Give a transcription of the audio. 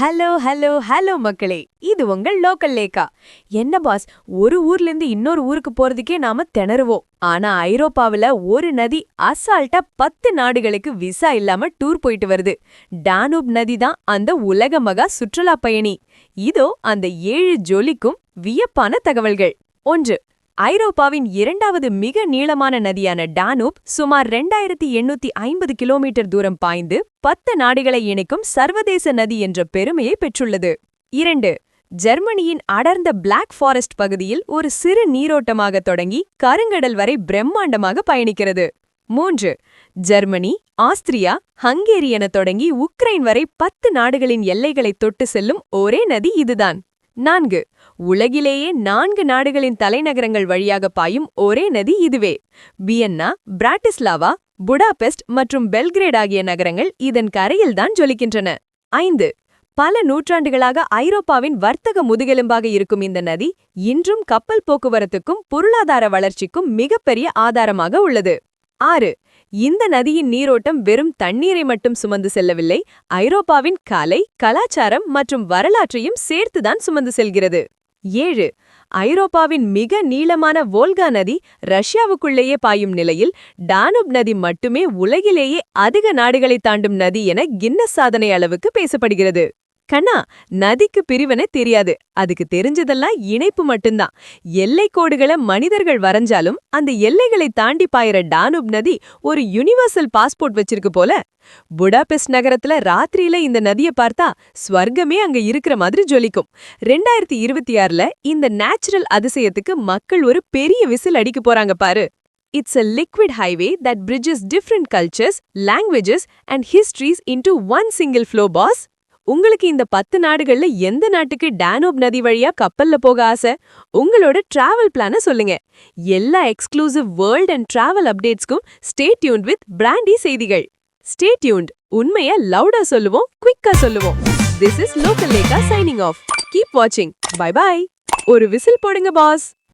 Hello hello hello மக்களே, இது உங்கள் லோக்கல் லேக்கா. என்ன பாஸ், ஒரு ஊர்ல இருந்து இன்னொரு ஊருக்கு போறதுக்கே நாம திணறுவோம். ஆனா ஐரோப்பாவுல ஒரு நதி அசால்ட்டா 10 நாடுகளுக்கு விசா இல்லாம டூர் போயிட்டு வருது. டானூப் நதி தான் அந்த உலக மகா சுற்றுலா பயணி. இதோ அந்த 7 ஜொலிக்கும் வியப்பான தகவல்கள். 1. ஐரோப்பாவின் இரண்டாவது மிக நீளமான நதியான டானூப் சுமார் 2850 கிலோமீட்டர் தூரம் பாய்ந்து 10 நாடுகளை இணைக்கும் சர்வதேச நதி என்ற பெருமையை பெற்றுள்ளது. 2. ஜெர்மனியின் அடர்ந்த பிளாக் ஃபாரஸ்ட் பகுதியில் ஒரு சிறு நீரோட்டமாக தொடங்கி கருங்கடல் வரை பிரம்மாண்டமாக பயணிக்கிறது. 3. ஜெர்மனி, ஆஸ்திரியா, ஹங்கேரி என தொடங்கி உக்ரைன் வரை 10 நாடுகளின் எல்லைகளை தொட்டு செல்லும் ஒரே நதி இதுதான். 4. உலகிலேயே 4 நாடுகளின் தலைநகரங்கள் வழியாக பாயும் ஒரே நதி இதுவே. வியன்னா, பிராட்டிஸ்லாவா, புடாபெஸ்ட் மற்றும் பெல்கிரேட் ஆகிய நகரங்கள் இதன் கரையில்தான் ஜொலிக்கின்றன. 5. பல நூற்றாண்டுகளாக ஐரோப்பாவின் வர்த்தக முதுகெலும்பாக இருக்கும் இந்த நதி இன்றும் கப்பல் போக்குவரத்துக்கும் பொருளாதார வளர்ச்சிக்கும் மிகப்பெரிய ஆதாரமாக உள்ளது. 6. இந்த நதியின் நீரோட்டம் வெறும் தண்ணீரை மட்டும் சுமந்து செல்லவில்லை, ஐரோப்பாவின் கலை, கலாச்சாரம் மற்றும் வரலாற்றையும் சேர்த்துதான் சுமந்து செல்கிறது. 7. ஐரோப்பாவின் மிக நீளமான வோல்கா நதி ரஷ்யாவுக்குள்ளேயே பாயும் நிலையில் டானூப் நதி மட்டுமே உலகிலேயே அதிக நாடுகளை தாண்டும் நதி என கின்னஸ் சாதனை அளவுக்கு பேசப்படுகிறது. கண்ணா, நதிக்கு பிரிவனே தெரியாது, அதுக்கு தெரிஞ்சதெல்லாம் இணைப்பு மட்டும்தான். எல்லை கோடுகளை மனிதர்கள் வரைஞ்சாலும் அந்த எல்லைகளை தாண்டி பாயிற டானூப் நதி ஒரு யுனிவர்சல் பாஸ்போர்ட் வச்சிருக்கு போல. புடாபெஸ்ட் நகரத்துல ராத்திரியில இந்த நதியை பார்த்தா ஸ்வர்க்கமே அங்க இருக்கிற மாதிரி ஜொலிக்கும். 2026ல இந்த நேச்சுரல் அதிசயத்துக்கு மக்கள் ஒரு பெரிய விசில் அடிக்க போறாங்க பாரு. It's a liquid highway that bridges different cultures, languages and histories into one single flow, boss. உங்களுக்கு இந்த 10 நாடுகள்ல எந்த நாட்டுக்கு டானூப் நதி வழியா கப்பல்ல போக ஆசை? உங்களோட டிராவல் பிளான சொல்லுங்க. எல்லா எக்ஸ்க்ளூசிவ் வேர்ல்ட் அண்ட் டிராவல் அப்டேட்ஸ்க்கும் ஸ்டே டியூன்ட் வித் பிராண்டி செய்திகள். Stay tuned. உண்மையை லவுடா சொல்லுவோம், குயிக்கா சொல்லுவோம். This is Local Leka signing off. Keep watching. Bye bye. ஒரு விசில் போடுங்க பாஸ்.